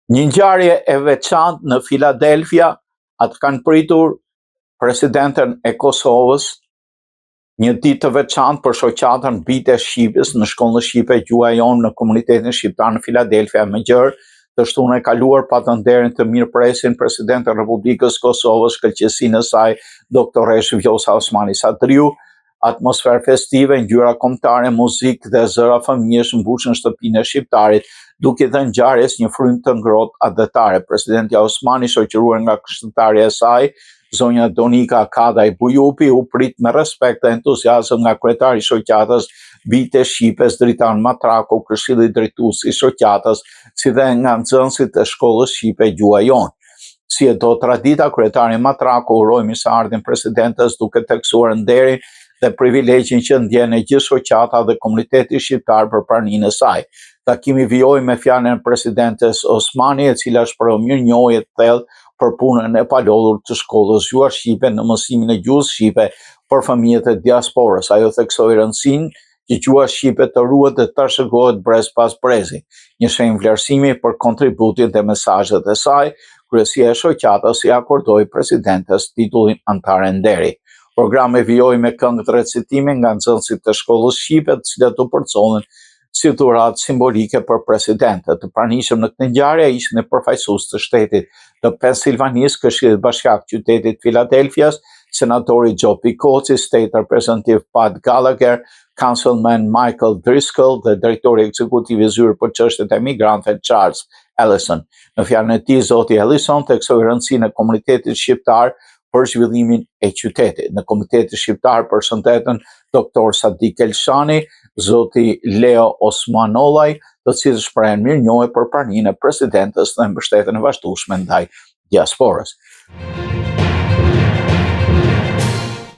Një ngjarje e veçantë në Filadelfia, atë kanë pritur presidenten e Kosovës, një ditë të veçantë për shoqatën Bite Shqipës në shkollën shqipe Gjuha Jon në komunitetin shqiptar në Filadelfia më gjërë, të shtunë e kaluar patënderin të mirëpresin presidentën e Republikës Kosovës, këlqësinë e saj, doktoresh Vjosa Osmani Sadriu. Atmosferë festive, ngjyra kombëtare, muzikë dhe zëra fëmijësh mbushën shtëpinë e shqiptarit, duke dhënë ngjarjes një frymë të ngrohtë adhetare. Presidenti Osmani, shoqëruar nga këshilltarja e saj, zonja Donika Kadaj Bujupi, u prit me respekt dhe entuziazëm nga kryetari i shoqatës Bite Shqipes Dritan Matraku, këshilli drejtues i shoqatës, si dhe nga nxënësit e shkollës shqipe Gjuha Jon. Si e do tradita, kryetari Matraku uroi mirëseardhjen presidentes duke theksuar nderin dhe privilegjin që ndjen e gjithë shoqata dhe komuniteti shqiptar për praninë e saj. Takimi vijoi me fjalën e presidentes Osmani, e cila shpreu mirënjohje të thellë për punën e palodhur të shkollës Gjuha Shqipe në mësimin e gjuhës shqipe për fëmijët e diasporës. Ajo theksoi rëndësinë që Gjuha Shqipe të ruhet dhe të trashëgohet brez pas brezi, një shenjë vlerësimi për kontributin dhe mesazhet e saj. Kryesia e shoqatës i akordoi presidentes titullin antare nderi. Programi vijoi me këngë të recitime nga nxënësit të shkollës shqipe, të cilat u përconin si dhuratë simbolike për presidentët. Të pranishëm në këtë ngjarje ishin e përfaqësues të shtetit të Pensilvanisë, Këshillit Bashkiak qytetit Filadelfias, senatori Joe Picoci, State Representative Pat Gallagher, Councilman Michael Driscoll dhe drejtori ekzekutiv i zyrë për çështjet e migrantëve Charles Ellison. Në fjalën e tij, zoti Ellison theksoi rëndësinë e komunitetit shqiptar për zhvillimin e qytetit. Në Komitetin Shqiptar përshëndetën Dr. Sadik Elshani, zoti Leo Osmanollaj, të cilët shprehen mirënjohje për praninë e presidentes dhe mbështetjen e vazhdueshme ndaj diasporës.